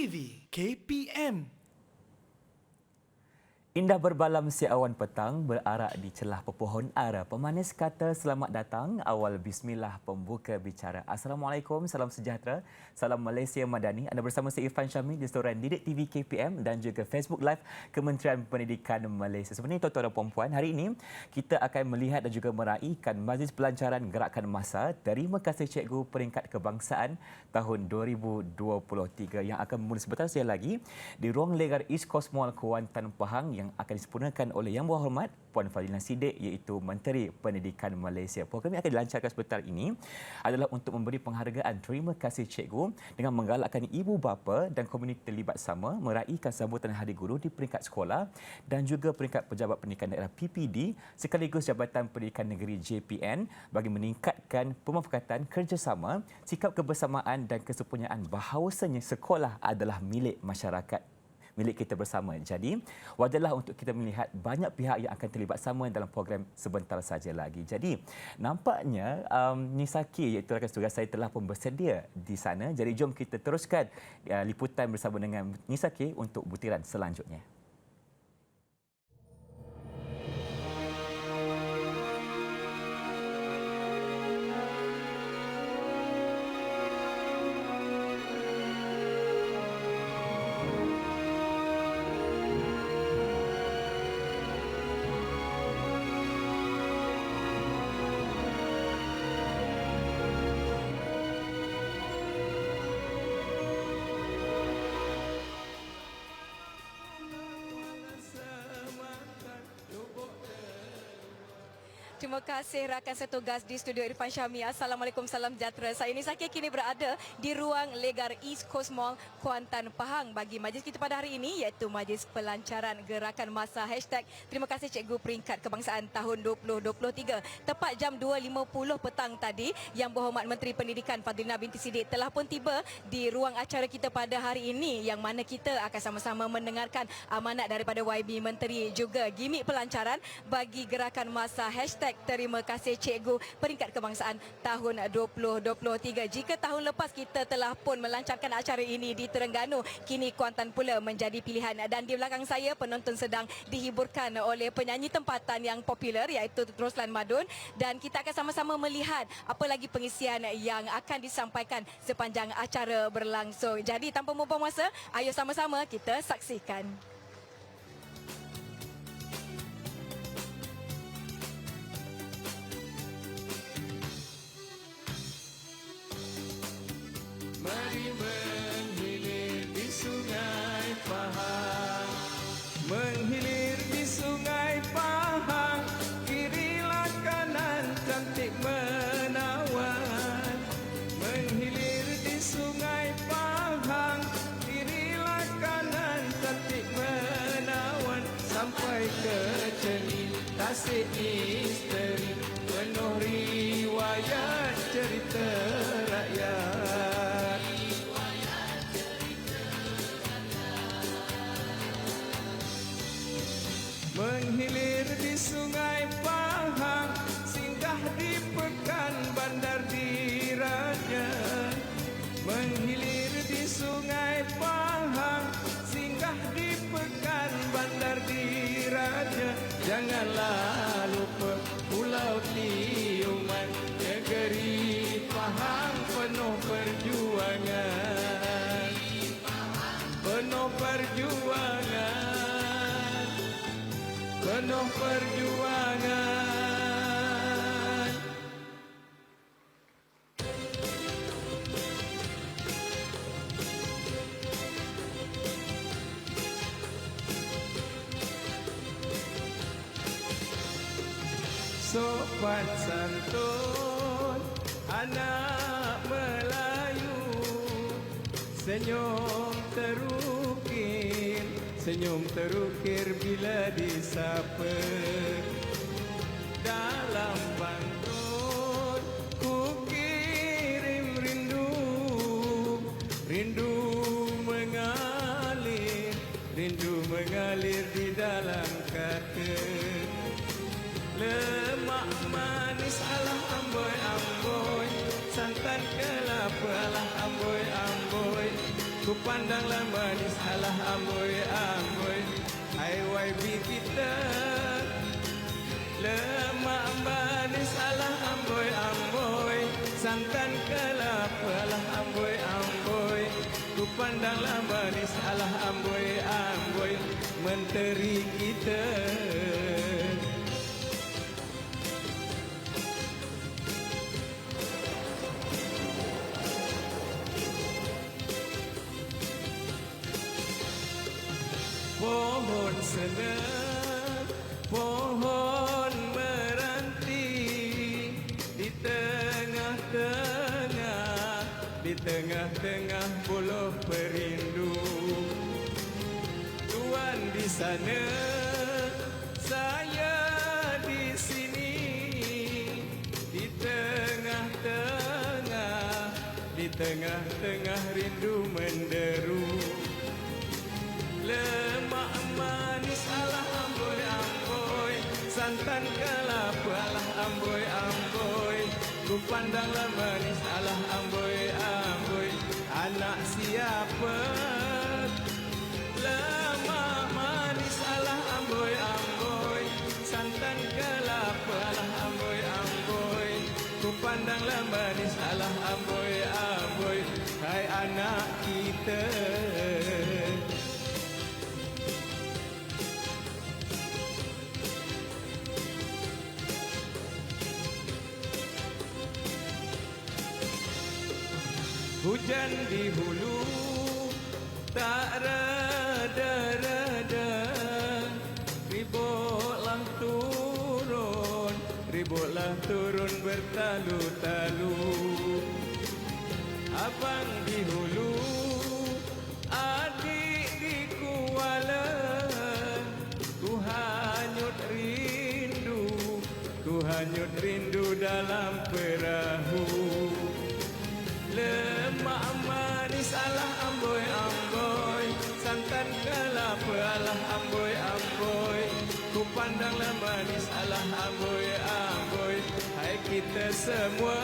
TV KPM. Indah berbalam si awan petang berarak di celah pepohon ara. Pemanis kata selamat datang, awal bismillah pembuka bicara. Assalamualaikum, salam sejahtera, salam Malaysia Madani. Anda bersama saya Irfan Syami di saluran Didik TV KPM dan juga Facebook Live Kementerian Pendidikan Malaysia. Sebenarnya tuan-tuan dan puan-puan, hari ini kita akan melihat dan juga meraihkan Majlis Pelancaran Gerakan Masa Terima Kasih Cikgu Peringkat Kebangsaan tahun 2023 yang akan bermula sebentar saja lagi di ruang legar East Coast Mall Kuantan Pahang yang akan disempurnakan oleh Yang Berhormat Puan Fadhilah Siddiq iaitu Menteri Pendidikan Malaysia. Program yang akan dilancarkan sebentar ini adalah untuk memberi penghargaan Terima Kasih Cikgu dengan menggalakkan ibu bapa dan komuniti terlibat sama meraihkan sambutan Hari Guru di peringkat sekolah dan juga peringkat Pejabat Pendidikan Daerah PPD sekaligus Jabatan Pendidikan Negeri JPN bagi meningkatkan pemufakatan kerjasama, sikap kebersamaan dan kesepunyaan bahawasanya sekolah adalah milik masyarakat, milik kita bersama. Jadi, wajarlah untuk kita melihat banyak pihak yang akan terlibat sama dalam program sebentar saja lagi. Jadi, nampaknya Nisaki iaitu rakan tugas saya telah pun bersedia di sana. Jadi, jom kita teruskan liputan bersama dengan Nisaki untuk butiran selanjutnya. Terima kasih rakan setugas di studio Irfan Syami. Assalamualaikum, salam sejahtera. Saya Nisaki kini berada di ruang legar East Coast Mall Kuantan Pahang bagi majlis kita pada hari ini iaitu Majlis Pelancaran Gerakan Masa #Terima Kasih Cikgu Peringkat Kebangsaan tahun 2023. Tepat jam 2.50 petang tadi, Yang Berhormat Menteri Pendidikan Fadhilah binti Siddiq telah pun tiba di ruang acara kita pada hari ini yang mana kita akan sama-sama mendengarkan amanat daripada YB Menteri juga gimik pelancaran bagi gerakan masa Terima Kasih Cikgu Peringkat Kebangsaan tahun 2023. Jika tahun lepas kita telah pun melancarkan acara ini di Terengganu, kini Kuantan pula menjadi pilihan. Dan di belakang saya penonton sedang dihiburkan oleh penyanyi tempatan yang popular iaitu Roslan Madun, dan kita akan sama-sama melihat apa lagi pengisian yang akan disampaikan sepanjang acara berlangsung. Jadi tanpa membuang masa, ayo sama-sama kita saksikan. Mari menghilir di Sungai Pahang, menghilir di Sungai Pahang, kirilah kanan cantik menawan. Menghilir di Sungai Pahang, kirilah kanan cantik menawan, sampai ke Ceni, Tasik Misteri, penuh riwayat cerita rakyat. Menghilir di Sungai Pahang, singgah di Pekan Bandar Diraja. Menghilir di Sungai Pahang, singgah di Pekan Bandar Diraja. Janganlah lupa Pulau Tiuman, negeri Pahang penuh perjuangan. Penuh perjuangan, penuh perjuangan. Sopan santun anak Melayu, senyum terukir, senyum terukir bila disapa. Dalam pantun ku kirim rindu, rindu mengalir, rindu mengalir di dalam kata. Lemak manis alah amboi amboi, santan kelapa alah amboi amboi, ku pandanglah manis alah amboi amboi. Hai YB kita lemak manis alah amboi amboi, santan kelapa alah amboi amboi, ku pandanglah manis alah amboi amboi, menteri kita. Pohon senang, pohon meranti, di tengah-tengah buluh perindu. Tuan di sana, saya di sini, di tengah-tengah rindu menderu. Lemak manis alah amboi amboi, santan kelapa alah amboi amboi, ku pandanglah manis alah amboi amboi. Anak siapa? Lemak manis alah amboi amboi, santan kelapa alah amboi amboi, ku pandanglah manis alah amboi amboi. Hai anak kita. Hujan di hulu tak reda-reda, ributlah turun bertalu-talu. Abang di hulu, adik di Kuala, ku hanyut rindu dalam perahu. Lemak manis alah amboi amboi, santan kelapa alah amboi amboi, ku pandanglah manis alah amboi amboi. Hai kita semua,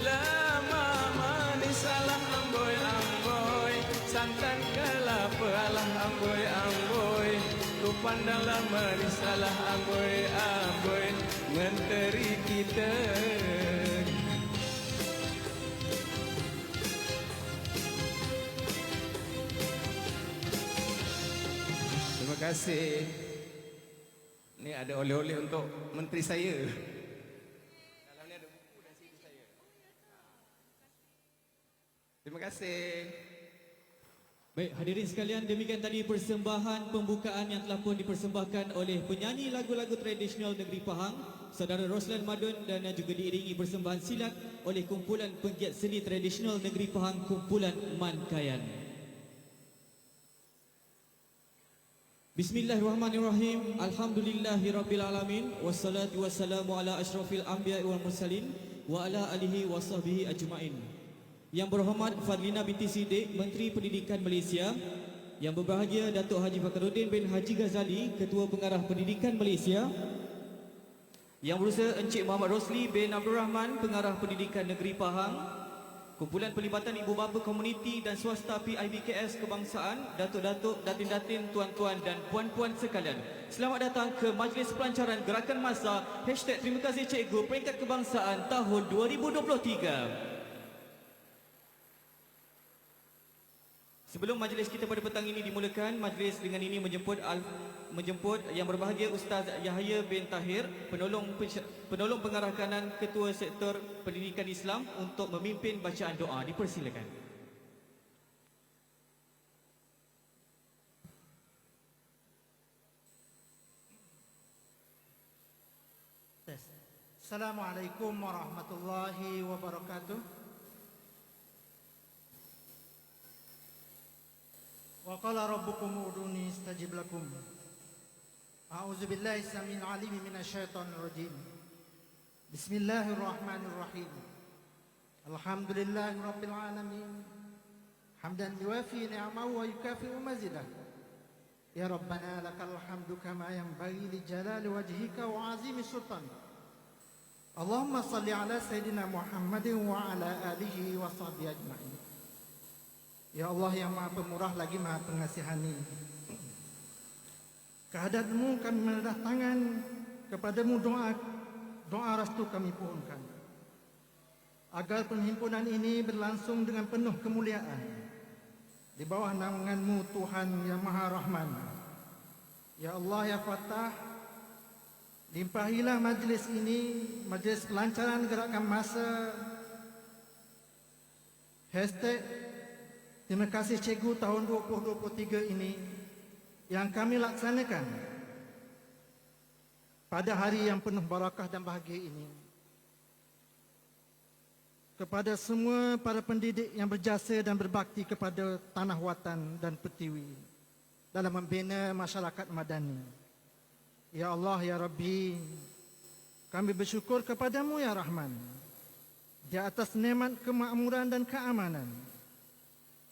lemak manis alah amboi amboi, santan kelapa alah amboi amboi, ku pandanglah manis alah amboi amboi, menteri kita. Terima kasih. Ini ada oleh-oleh untuk menteri saya. Dalam ni ada buku dan CD saya. Terima kasih. Baik, hadirin sekalian, demikian tadi persembahan pembukaan yang telah pun dipersembahkan oleh penyanyi lagu-lagu tradisional negeri Pahang, Saudara Roslan Madun, dan juga diiringi persembahan silat oleh kumpulan penggiat seni tradisional negeri Pahang, kumpulan Mankayan. Bismillahirrahmanirrahim. Alhamdulillahirrabbilalamin. Wassalatu wassalamu ala ashrafil anbiya wal mursalin wa ala alihi wa sahbihi ajma'in. Yang berhormat Fadlina binti Siddiq, Menteri Pendidikan Malaysia. Yang berbahagia Datuk Haji Fakhruddin bin Haji Ghazali, Ketua Pengarah Pendidikan Malaysia. Yang berusaha Encik Muhammad Rosli bin Abdul Rahman, Pengarah Pendidikan Negeri Pahang. Kumpulan Pelibatan Ibu Bapa Komuniti dan Swasta PIBKS Kebangsaan, Datuk-datuk, datin-datin, tuan-tuan dan puan-puan sekalian. Selamat datang ke Majlis Pelancaran Gerakan Massa #Terima kasih Cikgu Peringkat Kebangsaan tahun 2023. Sebelum majlis kita pada petang ini dimulakan, majlis dengan ini menjemput yang berbahagia Ustaz Yahya bin Tahir, penolong pengarah kanan Ketua Sektor Pendidikan Islam, untuk memimpin bacaan doa. Dipersilakan. Assalamualaikum warahmatullahi wabarakatuh. Wa qala rabbukum uduni istajib lakum. A'udzu billahi samil alim minasy syaithanir rajim. Bismillahirrahmanirrahim. Alhamdulillahi rabbil alamin. Hamdan yuwafi ni'amahu wa yukafi'u mazidah. Ya Rabbana lakal hamdu kama yanbaghi li jalali wajhika wa 'azimi sultanik. Allahumma salli ala Sayyidina Muhammadin wa ala alihi wa sahbihi ajma'in. Ya Allah yang Maha Pemurah lagi Maha Pengasihani, kehadiratmu kami mendatangkan kepadamu doa restu kami pohonkan, agar perhimpunan ini berlangsung dengan penuh kemuliaan di bawah naungan-Mu Tuhan yang Maha Rahman. Ya Allah ya Fattah, limpahilah majlis ini, majlis pelancaran gerakan masa hashtag Terima kasih Cikgu tahun 2023 ini yang kami laksanakan pada hari yang penuh barakah dan bahagia ini. Kepada semua para pendidik yang berjasa dan berbakti kepada tanah watan dan pertiwi dalam membina masyarakat madani. Ya Allah, Ya Rabbi, kami bersyukur kepadamu Ya Rahman di atas nikmat kemakmuran dan keamanan,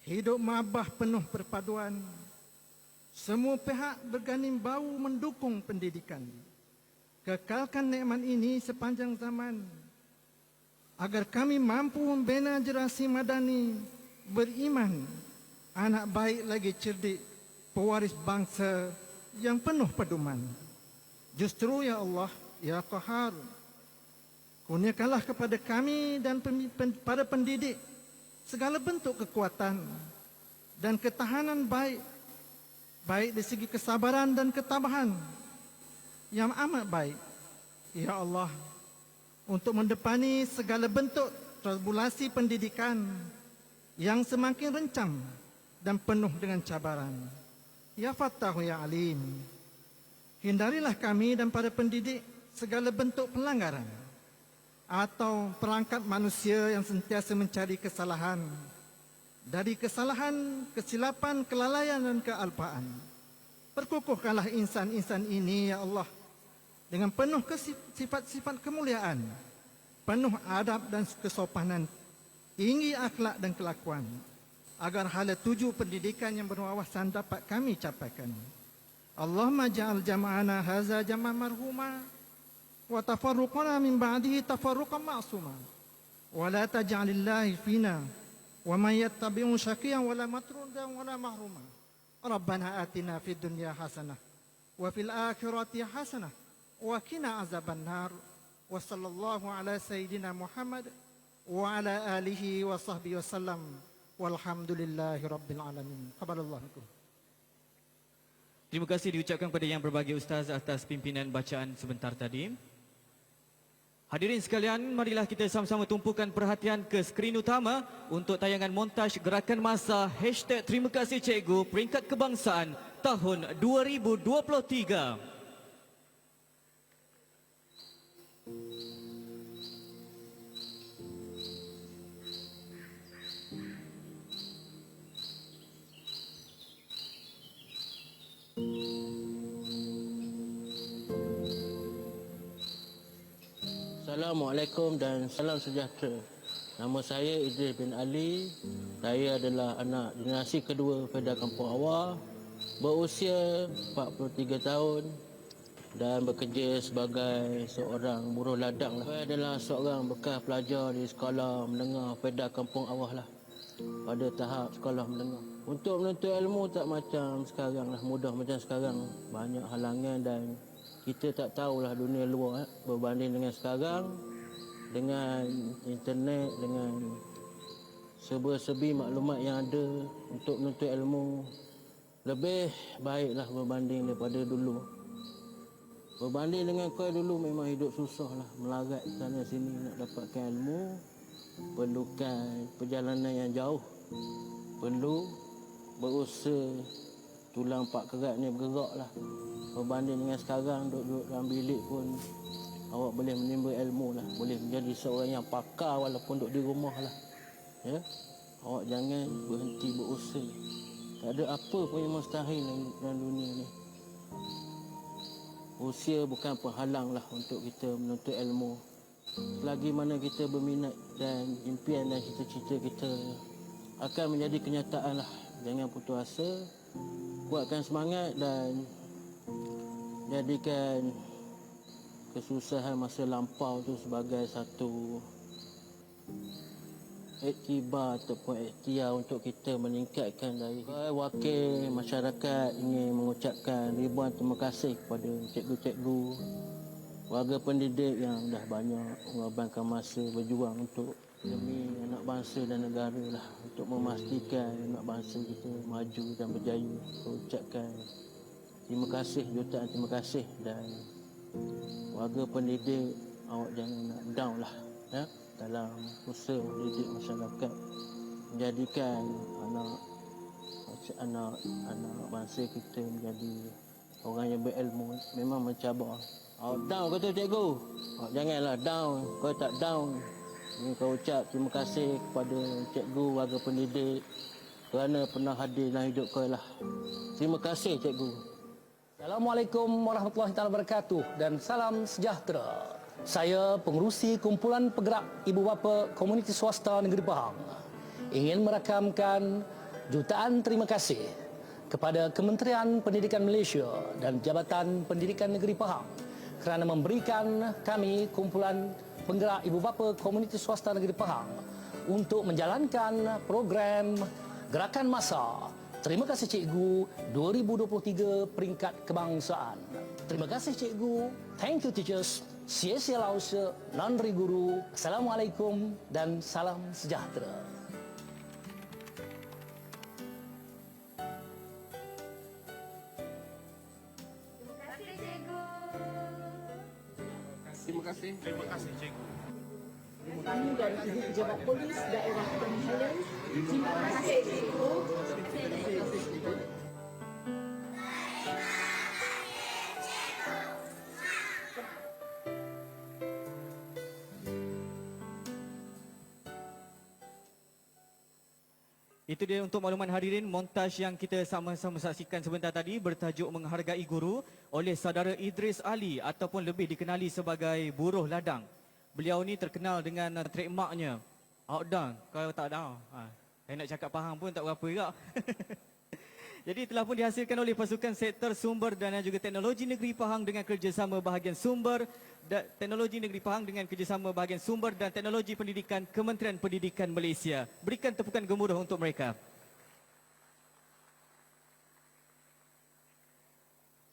hidup mabah penuh perpaduan. Semua pihak berganding bahu mendukung pendidikan. Kekalkan nikmat ini sepanjang zaman, agar kami mampu membina generasi madani beriman, anak baik lagi cerdik, pewaris bangsa yang penuh pedoman. Justru ya Allah, ya Qahar, kurniakanlah kepada kami dan para pendidik segala bentuk kekuatan dan ketahanan baik dari segi kesabaran dan ketabahan yang amat baik. Ya Allah, untuk mendepani segala bentuk turbulasi pendidikan yang semakin rencam dan penuh dengan cabaran. Ya Fattahu Ya Alim, hindarilah kami dan para pendidik segala bentuk pelanggaran atau perangkap manusia yang sentiasa mencari kesalahan. Dari kesalahan, kesilapan, kelalaian dan kealpaan, perkukuhkanlah insan-insan ini ya Allah dengan penuh sifat-sifat kemuliaan, penuh adab dan kesopanan, tinggi akhlak dan kelakuan, agar hala tuju pendidikan yang berwawasan dapat kami capaikan. Allahumma ja'al jama'ana haza jama' marhuma wa tafarruqana min ba'dihi tafarruqan ma'suma wa la taj'alillahi fina wa man yattabi'u syaqiyan wa la matrudan wa la mahruma. Rabbana atina fid dunya hasanah wa fil akhirati hasanah wa qina azaban nar. Wa sallallahu ala sayyidina Muhammad wa ala alihi wa sahbihi wasallam walhamdulillahi rabbil alamin. Qabalallahu. Terima kasih diucapkan kepada yang berbahagia Ustaz atas pimpinan bacaan sebentar tadi. Hadirin sekalian, marilah kita sama-sama tumpukan perhatian ke skrin utama untuk tayangan montaj gerakan masa hashtag Terima Kasih Cikgu Peringkat Kebangsaan tahun 2023. Assalamualaikum dan salam sejahtera. Nama saya Idris bin Ali. Saya adalah anak generasi kedua Peda Kampung Awar, berusia 43 tahun dan bekerja sebagai seorang buruh ladang. Saya adalah seorang bekas pelajar di sekolah menengah Peda Kampung Awar lah, pada tahap sekolah menengah. Untuk menuntut ilmu tak macam sekarang lah, mudah macam sekarang. Banyak halangan dan kita tak tahulah dunia luar berbanding dengan sekarang, dengan internet, dengan serba-serbi maklumat yang ada. Untuk menuntut ilmu lebih baiklah berbanding daripada dulu. Berbanding dengan kau dulu memang hidup susah lah, melarat sana sini nak dapatkan ilmu, perlukan perjalanan yang jauh, perlu berusaha tulang pak keratnya bergerak lah. Berbanding dengan sekarang duduk dalam bilik pun awak boleh menimba ilmu lah, boleh menjadi seorang yang pakar walaupun duduk di rumah lah. Ya, awak jangan berhenti berusaha. Tak ada apa pun yang mustahil dalam dunia ni. Usia bukan penghalang lah untuk kita menuntut ilmu. Selagi mana kita berminat dan impian dan cita-cita kita akan menjadi kenyataan lah. Jangan putus asa, kuatkan semangat dan jadikan kesusahan masa lampau tu sebagai satu iktibar ataupun ikhtiar untuk kita meningkatkan dari wakil masyarakat ingin mengucapkan ribuan terima kasih kepada cikgu-cikgu, warga pendidik yang dah banyak mengorbankan masa berjuang untuk demi anak bangsa dan negara lah, untuk memastikan anak bangsa kita maju dan berjaya. Saya ucapkan terima kasih, jutaan terima kasih, dan warga pendidik, awak jangan nak down lah ya, dalam usaha mendidik masyarakat, menjadikan anak bangsa kita menjadi orang yang berilmu. Memang mencabar. Awak down kata cikgu, awak janganlah down. Kau tak down, ini kau ucap terima kasih kepada cikgu, warga pendidik kerana pernah hadir dalam hidup kau lah. Terima kasih cikgu. Assalamualaikum warahmatullahi taala wabarakatuh dan salam sejahtera. Saya pengerusi kumpulan penggerak ibu bapa komuniti swasta negeri Pahang ingin merakamkan jutaan terima kasih kepada Kementerian Pendidikan Malaysia dan Jabatan Pendidikan Negeri Pahang kerana memberikan kami kumpulan penggerak ibu bapa komuniti swasta negeri Pahang untuk menjalankan program gerakan massa Terima kasih Cikgu 2023 peringkat kebangsaan. Terima kasih Cikgu. Thank you teachers. 谢谢老师, Nandri Guru. Assalamualaikum dan salam sejahtera. Terima kasih. Terima kasih cikgu. Kami dari Ibu Pejabat Polis Daerah Penghalang. Terima kasih cikgu. Itu dia untuk makluman hadirin, montaj yang kita sama-sama saksikan sebentar tadi bertajuk Menghargai Guru oleh saudara Idris Ali ataupun lebih dikenali sebagai Buruh Ladang. Beliau ni terkenal dengan trademarknya outdown, kalau tak down. Saya nak cakap Pahang pun tak berapa juga. Jadi telah pun dihasilkan oleh pasukan sektor sumber dan juga teknologi negeri Pahang dengan kerjasama bahagian sumber dan teknologi negeri Pahang dengan kerjasama bahagian sumber dan teknologi pendidikan Kementerian Pendidikan Malaysia. Berikan tepukan gemuruh untuk mereka.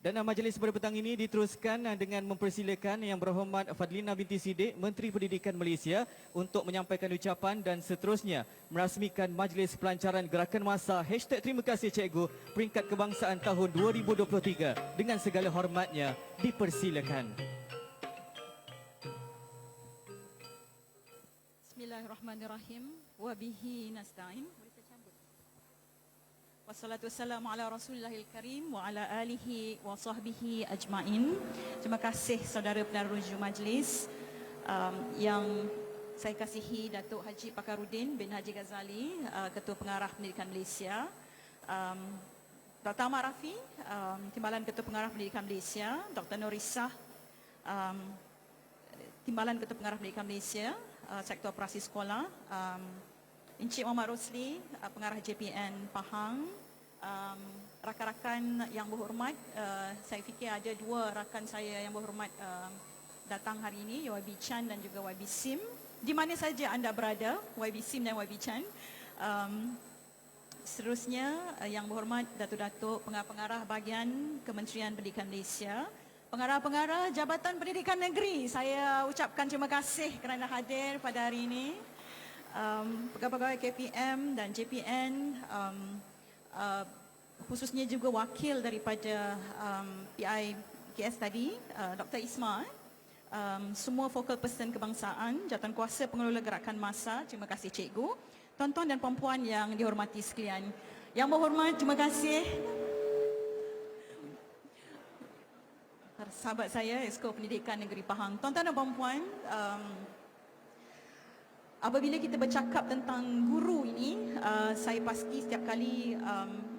Dan majlis pada petang ini diteruskan dengan mempersilakan Yang Berhormat Fadlina binti Siddiq, Menteri Pendidikan Malaysia untuk menyampaikan ucapan dan seterusnya merasmikan majlis pelancaran gerakan massa #Terima kasih Cikgu peringkat kebangsaan tahun 2023. Dengan segala hormatnya dipersilakan. Bismillahirrahmanirrahim. Wabihi nasta'in. Wassalatu wassalamu ala Rasulillahil Karim wa ala alihi wa sahbihi ajma'in. Terima kasih saudara peneroja majlis yang saya kasihi Datuk Haji Pakarudin bin Haji Ghazali, Ketua Pengarah Pendidikan Malaysia, Dr. Ahmad Rafi, Timbalan Ketua Pengarah Pendidikan Malaysia, Dr. Norisah, Timbalan Ketua Pengarah Pendidikan Malaysia, Sektor Operasi Sekolah, Encik Muhammad Rosli, Pengarah JPN Pahang, rakan-rakan yang berhormat, saya fikir ada dua rakan saya yang berhormat datang hari ini, YB Chan dan juga YB Sim. Di mana saja anda berada, YB Sim dan YB Chan. Seterusnya, yang berhormat Datuk-Datuk Pengarah-Pengarah Bahagian Kementerian Pendidikan Malaysia, pengarah-pengarah Jabatan Pendidikan Negeri, saya ucapkan terima kasih kerana hadir pada hari ini. Pegawai-pegawai KPM dan JPN, khususnya juga wakil daripada PI KS tadi, Dr. Isma, semua focal person kebangsaan, jawatankuasa pengelola gerakan massa, terima kasih cikgu, tuan-tuan dan puan-puan yang dihormati sekalian. Yang berhormat, terima kasih sahabat saya, Esko Pendidikan Negeri Pahang. Tuan-tuan dan puan-puan, apabila kita bercakap tentang guru ini, saya pasti setiap kali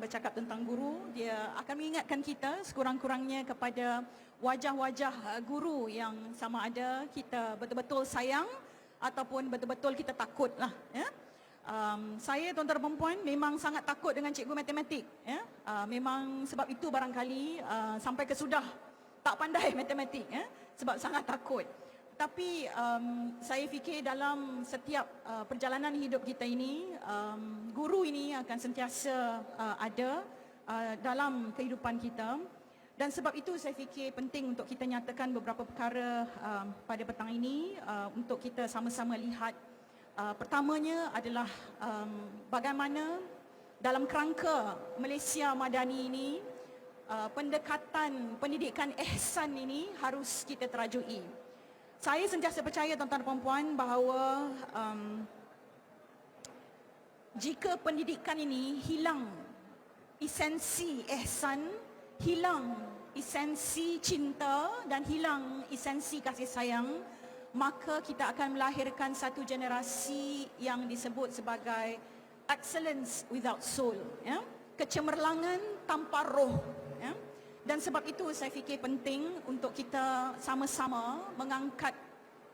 bercakap tentang guru, dia akan mengingatkan kita sekurang-kurangnya kepada wajah-wajah guru yang sama ada kita betul-betul sayang ataupun betul-betul kita takut lah. Ya? Saya tuan-tuan dan puan memang sangat takut dengan cikgu matematik. Ya? Memang sebab itu barangkali sampai ke sudah tak pandai matematik. Ya? Sebab sangat takut. Tapi saya fikir dalam setiap perjalanan hidup kita ini, guru ini akan sentiasa ada dalam kehidupan kita. Dan sebab itu saya fikir penting untuk kita nyatakan beberapa perkara pada petang ini untuk kita sama-sama lihat. Pertamanya adalah bagaimana dalam kerangka Malaysia Madani ini, pendekatan pendidikan ihsan ini harus kita terajui. Saya sentiasa percaya tuan-tuan dan puan-puan bahawa jika pendidikan ini hilang esensi ihsan, hilang esensi cinta dan hilang esensi kasih sayang, maka kita akan melahirkan satu generasi yang disebut sebagai excellence without soul, ya? Kecemerlangan tanpa roh, ya? Dan sebab itu saya fikir penting untuk kita sama-sama mengangkat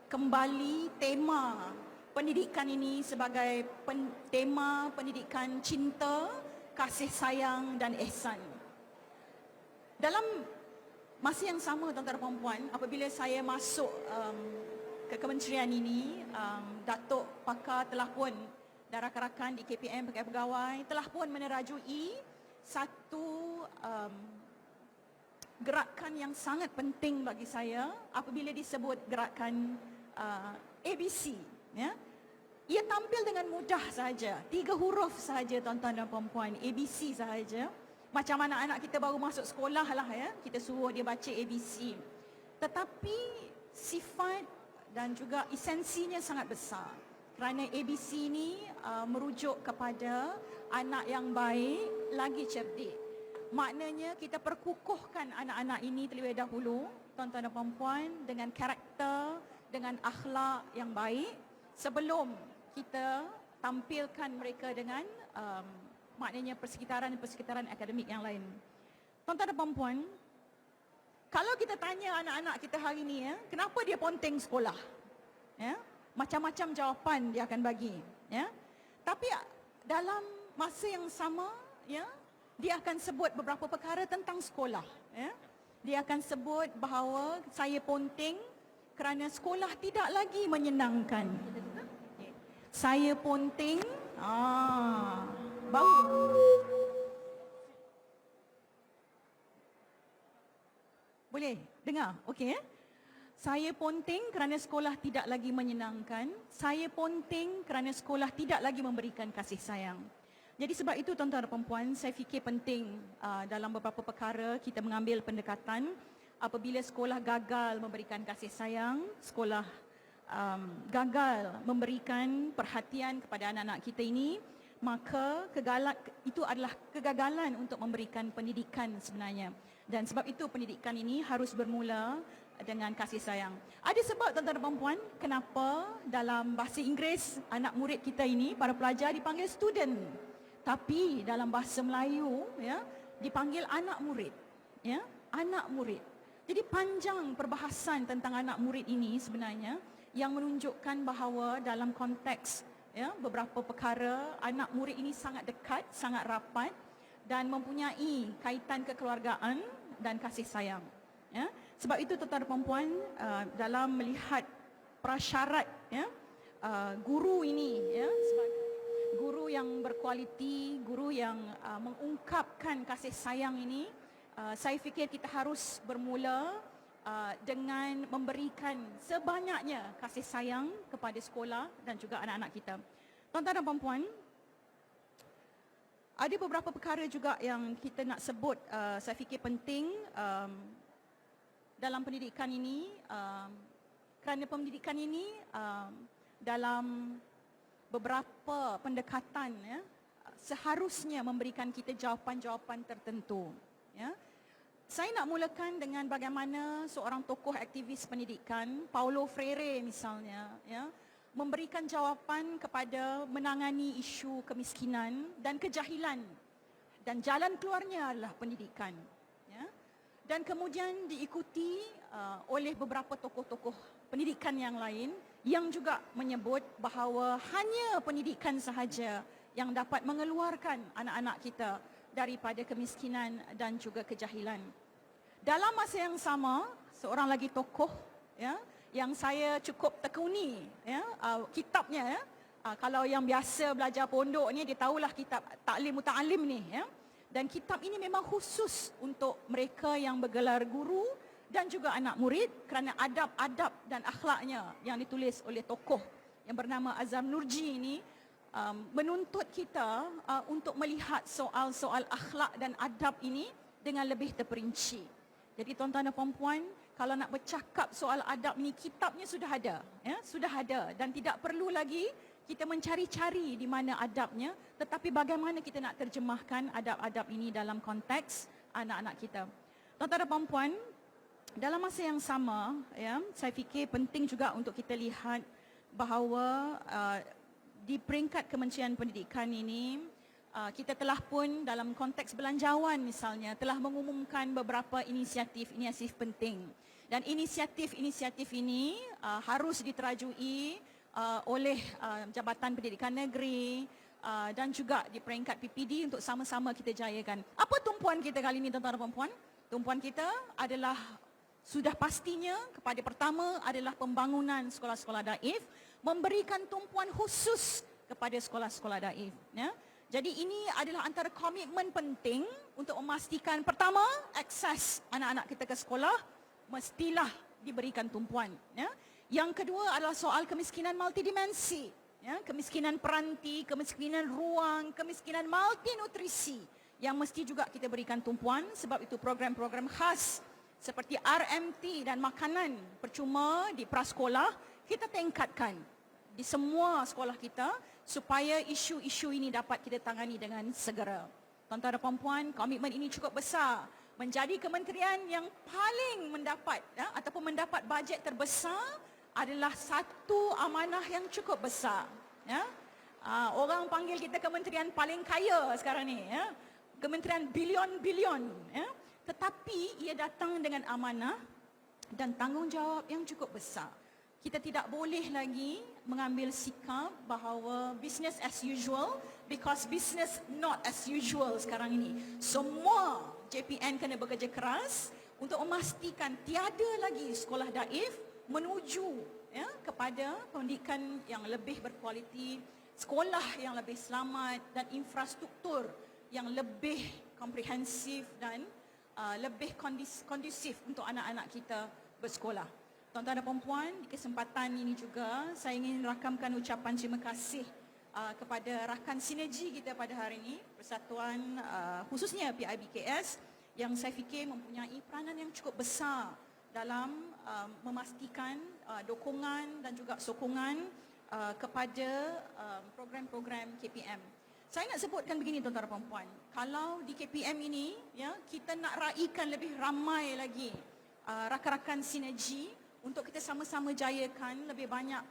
kembali tema pendidikan ini sebagai tema pendidikan cinta, kasih sayang dan ihsan. Dalam masa yang sama tuan-tuan dan puan-puan, apabila saya masuk ke kementerian ini, Datuk Pakar telah pun dan rakan-rakan di KPM pegawai telah pun menerajui satu gerakan yang sangat penting bagi saya apabila disebut gerakan ABC, ya. Ia tampil dengan mudah saja, 3 huruf saja tuan-tuan dan puan-puan, ABC sahaja. Macam anak-anak kita baru masuk sekolah lah, ya, kita suruh dia baca ABC. Tetapi sifat dan juga esensinya sangat besar. Kerana ABC ini merujuk kepada anak yang baik lagi cerdik. Maknanya kita perkukuhkan anak-anak ini terlebih dahulu, tuan-tuan dan puan-puan, dengan karakter, dengan akhlak yang baik sebelum kita tampilkan mereka dengan maknanya persekitaran akademik yang lain. Tuan-tuan dan puan-puan, kalau kita tanya anak-anak kita hari ini, ya, kenapa dia ponteng sekolah? Ya, macam-macam jawapan dia akan bagi, ya. Tapi dalam masa yang sama, ya, dia akan sebut beberapa perkara tentang sekolah, ya. Dia akan sebut bahawa saya ponteng kerana sekolah tidak lagi menyenangkan. Saya ponteng, baru. Boleh dengar? Okey, ya? Saya ponteng kerana sekolah tidak lagi menyenangkan. Saya ponteng kerana sekolah tidak lagi memberikan kasih sayang. Jadi sebab itu tuan-tuan dan puan-puan, saya fikir penting dalam beberapa perkara kita mengambil pendekatan apabila sekolah gagal memberikan kasih sayang, sekolah gagal memberikan perhatian kepada anak-anak kita ini, maka itu adalah kegagalan untuk memberikan pendidikan sebenarnya. Dan sebab itu pendidikan ini harus bermula dengan kasih sayang. Ada sebab tuan-tuan dan puan-puan kenapa dalam bahasa Inggeris anak murid kita ini, para pelajar dipanggil student. Tapi dalam bahasa Melayu, ya, dipanggil anak murid, ya, anak murid. Jadi panjang perbahasan tentang anak murid ini sebenarnya yang menunjukkan bahawa dalam konteks, ya, beberapa perkara anak murid ini sangat dekat, sangat rapat dan mempunyai kaitan kekeluargaan dan kasih sayang, ya. Sebab itu tuan-tuan dan puan-puan, dalam melihat prasyarat, ya, guru ini, ya, sebagai guru yang berkualiti, guru yang mengungkapkan kasih sayang ini, saya fikir kita harus bermula dengan memberikan sebanyaknya kasih sayang kepada sekolah dan juga anak-anak kita. Tuan-tuan dan puan-puan, ada beberapa perkara juga yang kita nak sebut, saya fikir penting dalam pendidikan ini, kerana pendidikan ini dalam beberapa pendekatan, ya, seharusnya memberikan kita jawapan-jawapan tertentu, ya. Saya nak mulakan dengan bagaimana seorang tokoh aktivis pendidikan, Paulo Freire misalnya, ya, memberikan jawapan kepada menangani isu kemiskinan dan kejahilan, dan jalan keluarnya adalah pendidikan, ya. Dan kemudian diikuti oleh beberapa tokoh-tokoh pendidikan yang lain yang juga menyebut bahawa hanya pendidikan sahaja yang dapat mengeluarkan anak-anak kita daripada kemiskinan dan juga kejahilan. Dalam masa yang sama, seorang lagi tokoh, ya, yang saya cukup tekuni ya, kitabnya ya. Kalau yang biasa belajar pondok ni dia tahulah kitab Ta'lim Muta'alim ni ya. Dan kitab ini memang khusus untuk mereka yang bergelar guru dan juga anak murid kerana adab-adab dan akhlaknya yang ditulis oleh tokoh yang bernama Azam Nurji ini menuntut kita untuk melihat soal-soal akhlak dan adab ini dengan lebih terperinci. Jadi tuan-tuan dan puan-puan, kalau nak bercakap soal adab ni, kitabnya sudah ada, ya, sudah ada dan tidak perlu lagi kita mencari-cari di mana adabnya, tetapi bagaimana kita nak terjemahkan adab-adab ini dalam konteks anak-anak kita. Tuan-tuan dan puan-puan, dalam masa yang sama, ya, saya fikir penting juga untuk kita lihat bahawa di peringkat Kementerian Pendidikan ini, kita telah pun dalam konteks belanjawan misalnya, telah mengumumkan beberapa inisiatif penting. Dan inisiatif ini harus diterajui oleh Jabatan Pendidikan Negeri dan juga di peringkat PPD untuk sama-sama kita jayakan. Apa tumpuan kita kali ini tuan-tuan dan puan-puan? Tumpuan kita adalah sudah pastinya kepada pertama adalah pembangunan sekolah-sekolah daif, memberikan tumpuan khusus kepada sekolah-sekolah daif. Ya. Jadi ini adalah antara komitmen penting untuk memastikan pertama, akses anak-anak kita ke sekolah mestilah diberikan tumpuan. Ya. Yang kedua adalah soal kemiskinan multidimensi. Ya. Kemiskinan peranti, kemiskinan ruang, kemiskinan multinutrisi yang mesti juga kita berikan tumpuan sebab itu program-program khas seperti RMT dan makanan percuma di prasekolah kita tingkatkan di semua sekolah kita supaya isu-isu ini dapat kita tangani dengan segera. Tuan-tuan dan puan-puan, komitmen ini cukup besar. Menjadi kementerian yang paling mendapat ataupun mendapat bajet terbesar adalah satu amanah yang cukup besar. Ya. Orang panggil kita kementerian paling kaya sekarang ni. Ya. Kementerian bilion-bilion. Ya. Tetapi ia datang dengan amanah dan tanggungjawab yang cukup besar. Kita tidak boleh lagi mengambil sikap bahawa business as usual because business not as usual sekarang ini. Semua JPN kena bekerja keras untuk memastikan tiada lagi sekolah daif menuju kepada pendidikan yang lebih berkualiti, sekolah yang lebih selamat dan infrastruktur yang lebih komprehensif dan lebih kondusif untuk anak-anak kita bersekolah. Tuan-tuan dan puan-puan, di kesempatan ini juga saya ingin rakamkan ucapan terima kasih kepada rakan sinergi kita pada hari ini, Persatuan khususnya PIBKS yang saya fikir mempunyai peranan yang cukup besar dalam memastikan dukungan dan juga sokongan kepada program-program KPM. Saya nak sebutkan begini tuan-tuan dan puan-puan, kalau di KPM ini ya kita nak raikan lebih ramai lagi rakan-rakan sinergi untuk kita sama-sama jayakan lebih banyak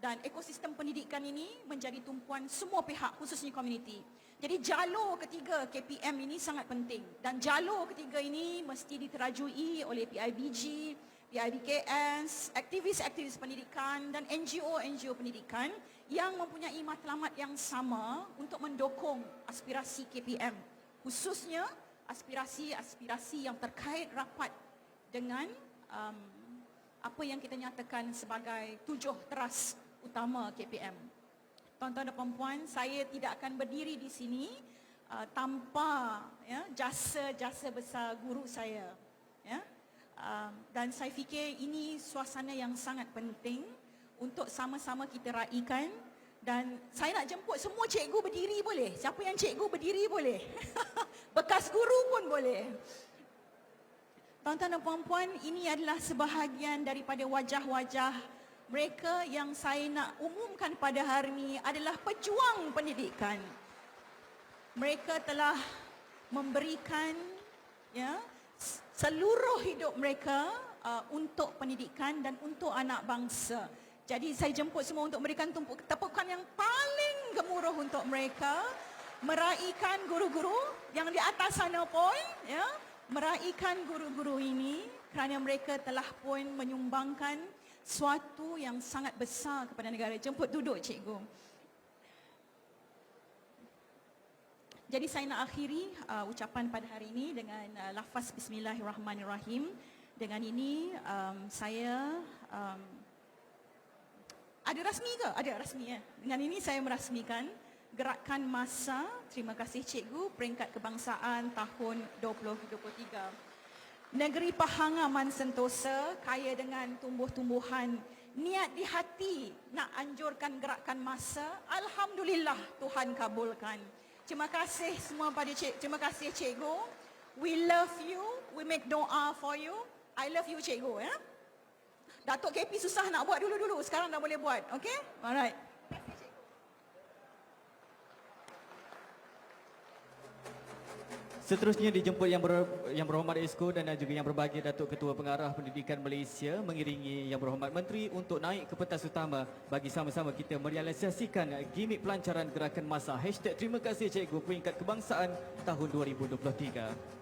dan ekosistem pendidikan ini menjadi tumpuan semua pihak khususnya komuniti. Jadi jalur ketiga KPM ini sangat penting dan jalur ketiga ini mesti diterajui oleh PIBG, PIBKS, aktivis-aktivis pendidikan dan NGO-NGO pendidikan yang mempunyai matlamat yang sama untuk mendukung aspirasi KPM, khususnya aspirasi-aspirasi yang terkait rapat dengan apa yang kita nyatakan sebagai 7 teras utama KPM. Tuan-tuan dan puan-puan, saya tidak akan berdiri di sini tanpa jasa-jasa besar guru saya. Ya. Dan saya fikir ini suasana yang sangat penting untuk sama-sama kita raikan dan saya nak jemput semua cikgu berdiri boleh? Siapa yang cikgu berdiri boleh? Bekas guru pun boleh. Tuan-tuan dan puan-puan, ini adalah sebahagian daripada wajah-wajah mereka yang saya nak umumkan pada hari ini adalah pejuang pendidikan. Mereka telah memberikan seluruh hidup mereka untuk pendidikan dan untuk anak bangsa. Jadi saya jemput semua untuk memberikan tepukan yang paling gemuruh untuk mereka, meraikan guru-guru yang di atas sana pun meraikan guru-guru ini kerana mereka telah pun menyumbangkan suatu yang sangat besar kepada negara. Jemput duduk cikgu. Jadi saya nak akhiri ucapan pada hari ini dengan lafaz Bismillahirrahmanirrahim. Dengan ini saya ada rasmi ke? Ada rasmi ya. Dengan ini saya merasmikan Gerakan Masa Terima Kasih Cikgu Peringkat Kebangsaan tahun 2023. Negeri Pahang Aman Sentosa kaya dengan tumbuh-tumbuhan. Niat di hati nak anjurkan gerakan masa. Alhamdulillah Tuhan kabulkan. Terima kasih semua pada cikgu. Terima kasih cikgu. We love you. We make doa for you. I love you cikgu ya. Datuk KP susah nak buat dulu-dulu. Sekarang dah boleh buat. Okay? Alright. Seterusnya dijemput yang berhormat Esko dan juga yang berbahagia Datuk Ketua Pengarah Pendidikan Malaysia mengiringi yang berhormat Menteri untuk naik ke pentas utama bagi sama-sama kita merealisasikan gimik pelancaran gerakan masa #Terima Kasih Cikgu Peringkat Kebangsaan tahun 2023.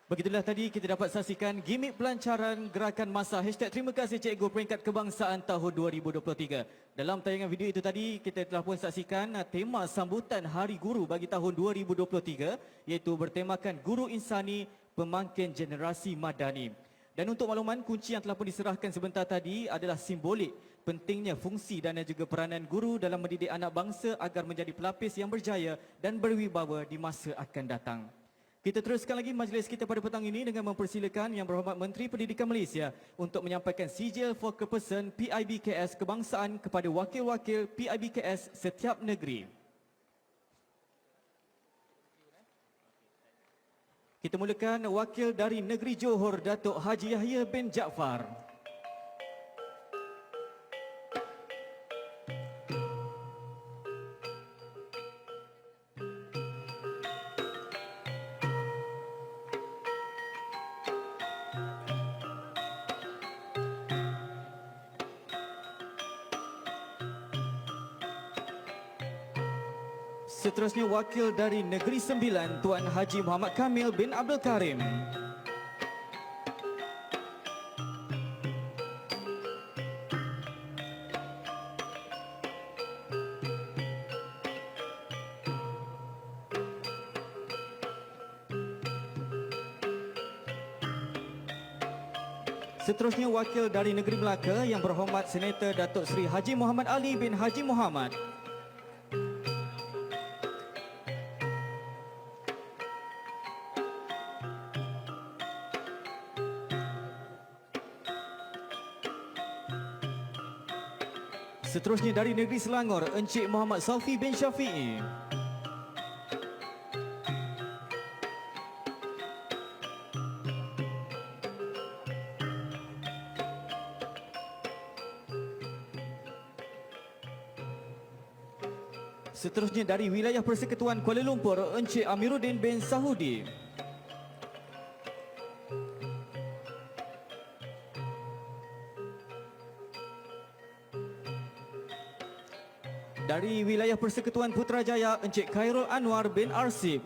Begitulah tadi kita dapat saksikan gimik pelancaran gerakan masa #Terima Kasih Cikgu Peringkat Kebangsaan tahun 2023. Dalam tayangan video itu tadi kita telah pun saksikan tema sambutan Hari Guru bagi tahun 2023 iaitu bertemakan Guru Insani Pemangkin Generasi Madani. Dan untuk makluman, kunci yang telah pun diserahkan sebentar tadi adalah simbolik pentingnya fungsi dan juga peranan guru dalam mendidik anak bangsa agar menjadi pelapis yang berjaya dan berwibawa di masa akan datang. Kita teruskan lagi majlis kita pada petang ini dengan mempersilakan Yang Berhormat Menteri Pendidikan Malaysia untuk menyampaikan sijil focal person PIBKS kebangsaan kepada wakil-wakil PIBKS setiap negeri. Kita mulakan wakil dari negeri Johor, Datuk Haji Yahya bin Jaafar. Seterusnya wakil dari Negeri Sembilan, Tuan Haji Muhammad Kamil bin Abdul Karim. Seterusnya wakil dari Negeri Melaka, Yang Berhormat Senator Datuk Seri Haji Muhammad Ali bin Haji Muhammad. Seterusnya dari Negeri Selangor, Encik Muhammad Saufi bin Syafi'i. Seterusnya dari wilayah Persekutuan Kuala Lumpur, Encik Amiruddin bin Sahudi. Dari wilayah Persekutuan Putrajaya, Encik Khairul Anwar bin Arsib.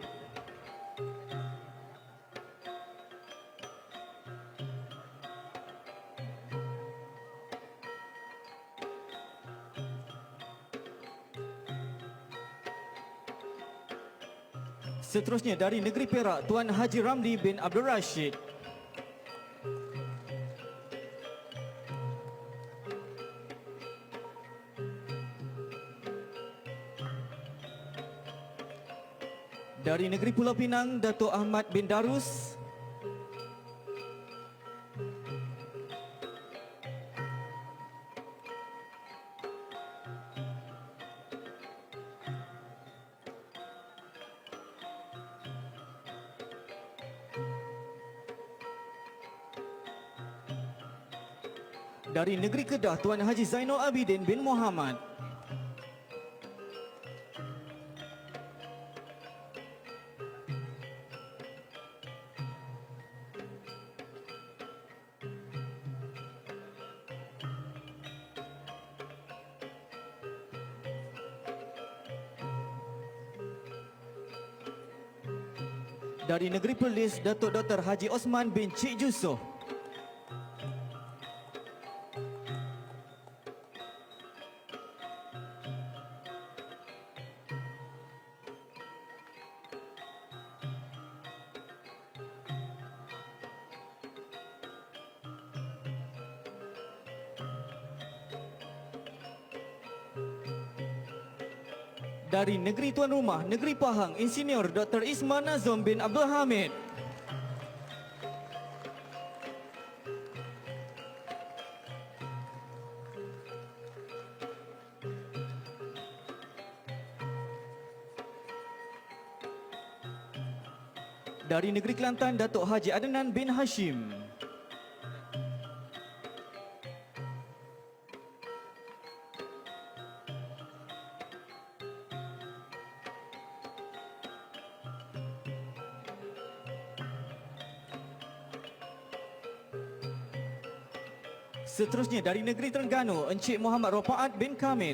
Seterusnya dari Negeri Perak, Tuan Haji Ramli bin Abdul Rashid. Dari Negeri Pulau Pinang, Datuk Ahmad bin Darus. Dari Negeri Kedah, Tuan Haji Zainul Abidin bin Muhammad. Dari Negeri Perlis, Datuk Dr. Haji Osman bin Cik Jusoh. Dari Negeri Tuan Rumah, Negeri Pahang, Insinyur Dr. Isman Nazom bin Abdul Hamid. Dari Negeri Kelantan, Datuk Haji Adnan bin Hashim. Seterusnya dari Negeri Terengganu, Encik Muhammad Rafaat bin Kamid.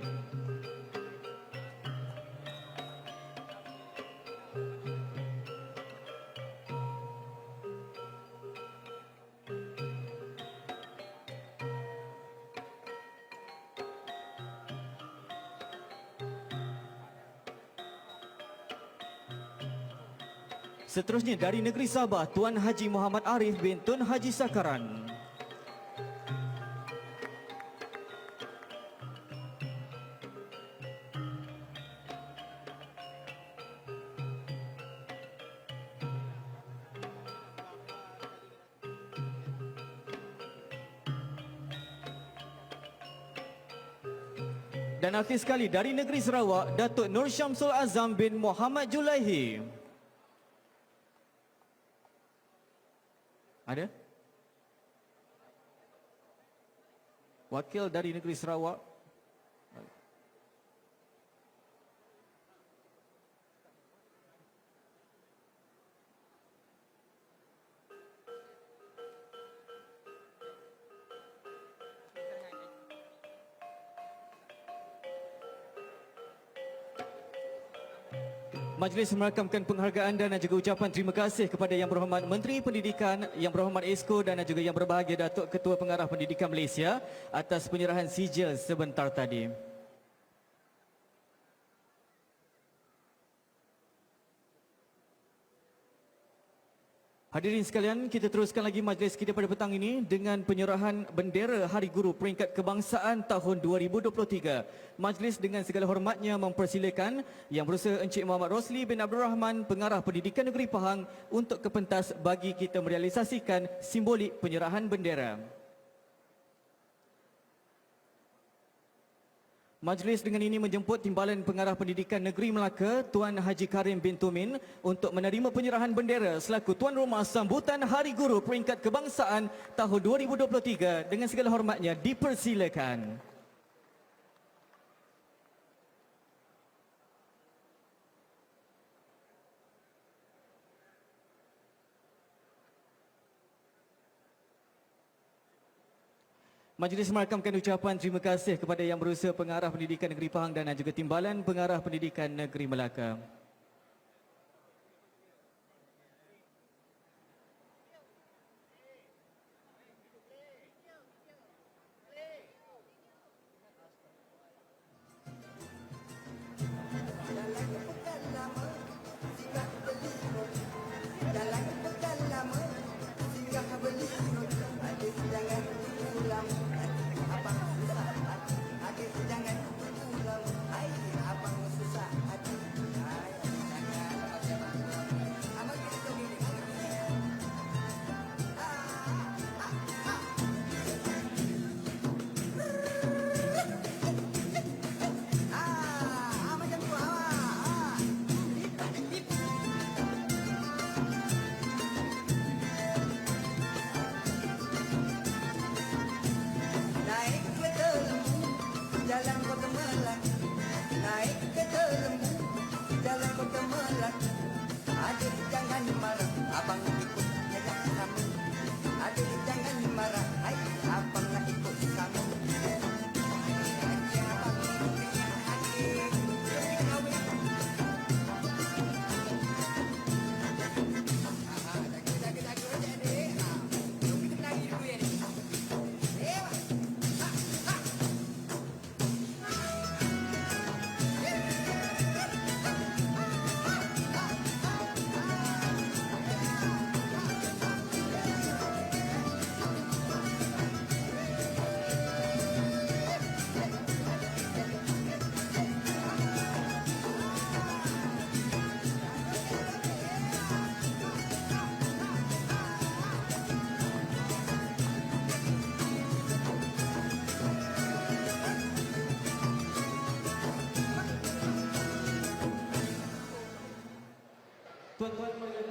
Seterusnya dari Negeri Sabah, Tuan Haji Muhammad Arif bin Tun Haji Sakaran. Dan akhir sekali dari negeri Sarawak, Datuk Nur Syamsul Azam bin Muhammad Julaihi. Ada? Wakil dari negeri Sarawak. Majlis merakamkan penghargaan dan juga ucapan terima kasih kepada Yang Berhormat Menteri Pendidikan, Yang Berhormat Esko dan juga Yang Berbahagia Datuk Ketua Pengarah Pendidikan Malaysia atas penyerahan sijil sebentar tadi. Hadirin sekalian, kita teruskan lagi majlis kita pada petang ini dengan penyerahan bendera Hari Guru Peringkat Kebangsaan tahun 2023. Majlis dengan segala hormatnya mempersilakan Yang Berusaha Encik Muhammad Rosli bin Abdul Rahman, Pengarah Pendidikan Negeri Pahang untuk ke pentas bagi kita merealisasikan simbolik penyerahan bendera. Majlis dengan ini menjemput Timbalan Pengarah Pendidikan Negeri Melaka, Tuan Haji Karim bin Tumin untuk menerima penyerahan bendera selaku tuan rumah sambutan Hari Guru Peringkat Kebangsaan tahun 2023. Dengan segala hormatnya dipersilakan. Majlis merakamkan ucapan terima kasih kepada Yang Berusaha Pengarah Pendidikan Negeri Pahang dan juga Timbalan Pengarah Pendidikan Negeri Melaka.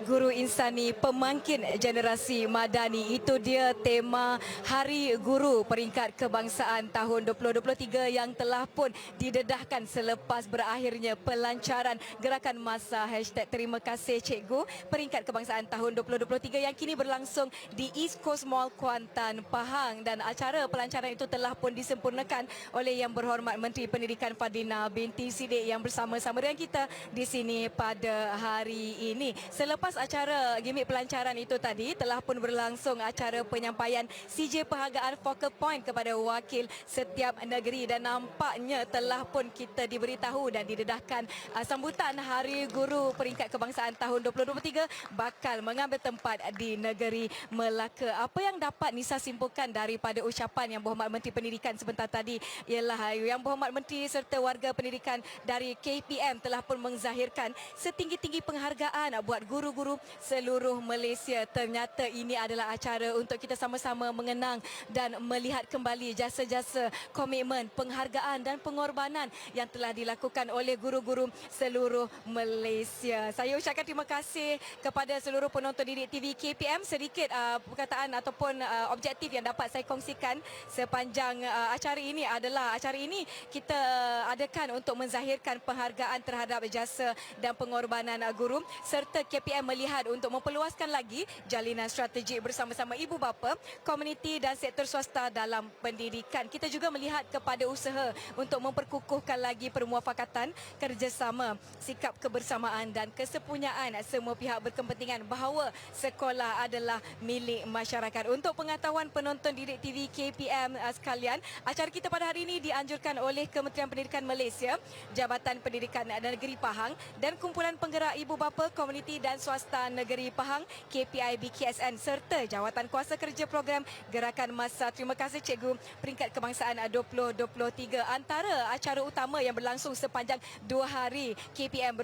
Guru Insani Pemangkin Generasi Madani. Itu dia tema Hari Guru Peringkat Kebangsaan tahun 2023 yang telah pun didedahkan selepas berakhirnya pelancaran gerakan massa #Terima Kasih Cikgu Peringkat Kebangsaan tahun 2023 yang kini berlangsung di East Coast Mall Kuantan, Pahang, dan acara pelancaran itu telah pun disempurnakan oleh Yang Berhormat Menteri Pendidikan Fadlina binti Siddiq yang bersama-sama dengan kita di sini pada hari ini. Selepas acara gimmick pelancaran itu tadi, telah pun berlangsung acara penyampaian CJ Penghargaan Focal Point kepada wakil setiap negeri dan nampaknya telah pun kita diberitahu dan didedahkan sambutan Hari Guru Peringkat Kebangsaan tahun 2023 bakal mengambil tempat di negeri Melaka. Apa yang dapat Nisa simpulkan daripada ucapan Yang Berhormat Menteri Pendidikan sebentar tadi ialah Yang Berhormat Menteri serta warga pendidikan dari KPM telah pun menzahirkan setinggi-tinggi penghargaan buat guru-guru guru seluruh Malaysia. Ternyata ini adalah acara untuk kita sama-sama mengenang dan melihat kembali jasa-jasa, komitmen, penghargaan dan pengorbanan yang telah dilakukan oleh guru-guru seluruh Malaysia. Saya ucapkan terima kasih kepada seluruh penonton didik TV KPM. Sedikit perkataan ataupun objektif yang dapat saya kongsikan sepanjang acara ini adalah acara ini kita adakan untuk menzahirkan penghargaan terhadap jasa dan pengorbanan guru, serta KPM melihat untuk memperluaskan lagi jalinan strategik bersama-sama ibu bapa, komuniti dan sektor swasta dalam pendidikan. Kita juga melihat kepada usaha untuk memperkukuhkan lagi permuafakatan, kerjasama, sikap kebersamaan dan kesepunyaan semua pihak berkepentingan bahawa sekolah adalah milik masyarakat. Untuk pengetahuan penonton didik TV KPM sekalian, acara kita pada hari ini dianjurkan oleh Kementerian Pendidikan Malaysia, Jabatan Pendidikan Negeri Pahang dan Kumpulan Penggerak Ibu Bapa Komuniti dan Swasta Negeri Pahang KPIB KSN serta Jawatan Kuasa Kerja Program Gerakan Masa. Terima kasih Cikgu. Peringkat Kebangsaan 2023. Antara acara utama yang berlangsung sepanjang 2 hari KPM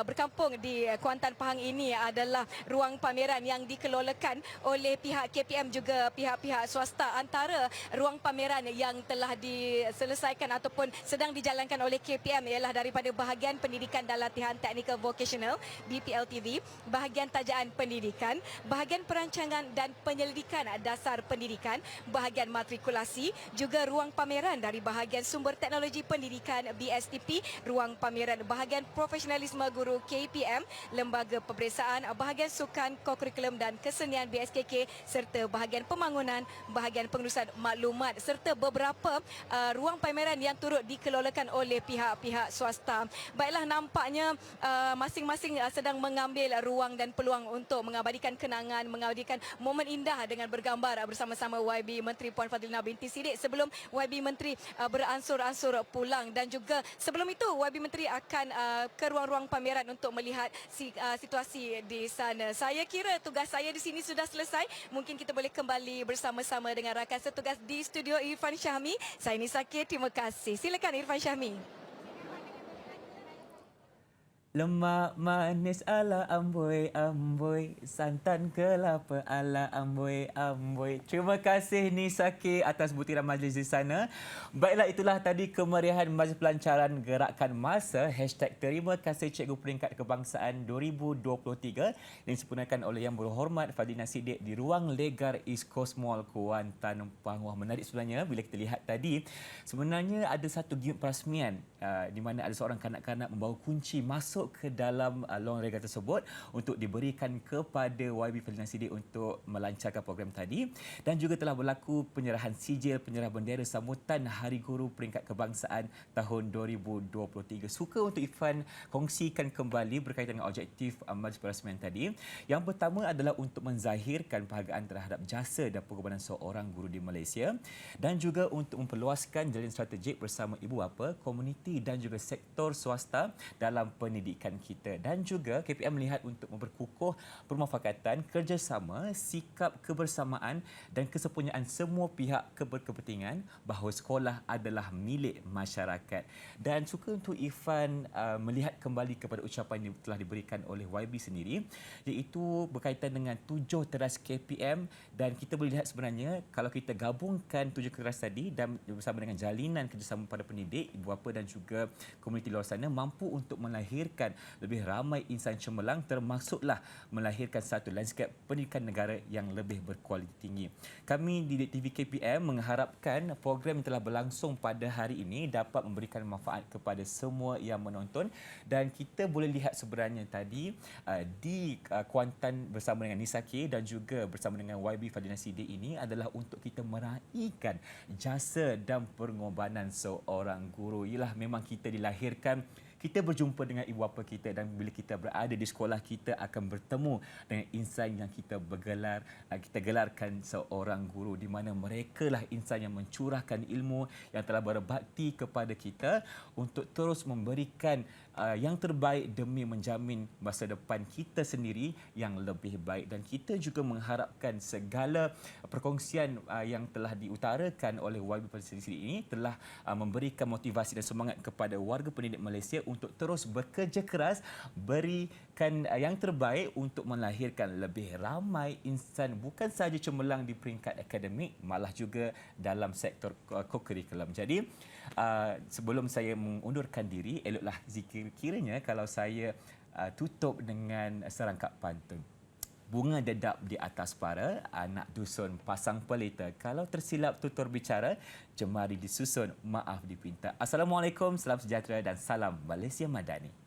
berkampung di Kuantan Pahang ini adalah ruang pameran yang dikelolakan oleh pihak KPM juga pihak-pihak swasta. Antara ruang pameran yang telah diselesaikan ataupun sedang dijalankan oleh KPM ialah daripada bahagian pendidikan dan latihan teknikal vocational BPLTV, bahagian tajaan pendidikan, bahagian perancangan dan penyelidikan dasar pendidikan, bahagian matrikulasi, juga ruang pameran dari bahagian sumber teknologi pendidikan BSTP, ruang pameran bahagian profesionalisme guru KPM, lembaga peperiksaan, bahagian sukan, kokurikulum dan kesenian BSKK serta bahagian pembangunan, bahagian pengurusan maklumat serta beberapa ruang pameran yang turut dikelolakan oleh pihak-pihak swasta. Baiklah, nampaknya masing-masing sedang mengambil ruang dan peluang untuk mengabadikan kenangan, mengabadikan momen indah dengan bergambar bersama-sama YB Menteri Puan Fadlina binti Siddiq sebelum YB Menteri beransur-ansur pulang, dan juga sebelum itu YB Menteri akan ke ruang-ruang pameran untuk melihat situasi di sana. Saya kira tugas saya di sini sudah selesai. Mungkin kita boleh kembali bersama-sama dengan rakan setugas di studio Irfan Syahmi. Saya Nisa K. Terima kasih. Silakan Irfan Syahmi. Lemak manis ala amboi amboi, santan kelapa ala amboi amboi. Terima kasih Nisa K atas butiran majlis di sana. Baiklah, itulah tadi kemeriahan majlis pelancaran Gerakan Masa #Terima Kasih Cikgu Peringkat Kebangsaan 2023 yang disempurnakan oleh Yang Berhormat Fadlina Siddiq di ruang Legar East Coast Mall Kuantan Pahang. Wah, menarik sebenarnya bila kita lihat tadi. Sebenarnya ada satu gimmick perasmian di mana ada seorang kanak-kanak membawa kunci masuk ke dalam lorong legar tersebut untuk diberikan kepada YB Fadlina Siddiq untuk melancarkan program tadi, dan juga telah berlaku penyerahan sijil penyerah bendera sambutan Hari Guru Peringkat Kebangsaan tahun 2023. Suka untuk Irfan kongsikan kembali berkaitan dengan objektif majlis perasmian tadi. Yang pertama adalah untuk menzahirkan penghargaan terhadap jasa dan pengorbanan seorang guru di Malaysia, dan juga untuk memperluaskan jalinan strategik bersama ibu bapa, komuniti dan juga sektor swasta dalam pendidikan kita. Dan juga KPM melihat untuk memperkukuh permufakatan, kerjasama, sikap kebersamaan dan kesepunyaan semua pihak berkepentingan bahawa sekolah adalah milik masyarakat. Dan suka untuk Irfan melihat kembali kepada ucapan yang telah diberikan oleh YB sendiri, iaitu berkaitan dengan 7 teras KPM, dan kita boleh lihat sebenarnya kalau kita gabungkan 7 teras tadi dan bersama dengan jalinan kerjasama pada pendidik, ibu bapa dan juga komuniti luar sana, mampu untuk melahirkan lebih ramai insan cemerlang, termasuklah melahirkan satu lanskap pendidikan negara yang lebih berkualiti tinggi. Kami di TV KPM mengharapkan program yang telah berlangsung pada hari ini dapat memberikan manfaat kepada semua yang menonton, dan kita boleh lihat sebenarnya tadi di Kuantan bersama dengan Nisa K dan juga bersama dengan YB Fadlina Siddiq ini adalah untuk kita meraihkan jasa dan pengorbanan seorang guru. Ialah memang kita dilahirkan, kita berjumpa dengan ibu bapa kita, dan bila kita berada di sekolah kita akan bertemu dengan insan yang kita gelarkan seorang guru, di mana mereka lah insan yang mencurahkan ilmu, yang telah berbakti kepada kita untuk terus memberikan yang terbaik demi menjamin masa depan kita sendiri yang lebih baik. Dan kita juga mengharapkan segala perkongsian yang telah diutarakan oleh YB Fadlina Siddiq ini telah memberikan motivasi dan semangat kepada warga pendidik Malaysia untuk terus bekerja keras, berikan yang terbaik untuk melahirkan lebih ramai insan bukan sahaja cemerlang di peringkat akademik, malah juga dalam sektor co-curriculum. Jadi sebelum saya mengundurkan diri, eloklah kiranya kalau saya tutup dengan serangkap pantun. Bunga dedap di atas para, anak dusun pasang pelita. Kalau tersilap tutur bicara, jemari disusun, maaf dipinta. Assalamualaikum, salam sejahtera dan salam Malaysia Madani.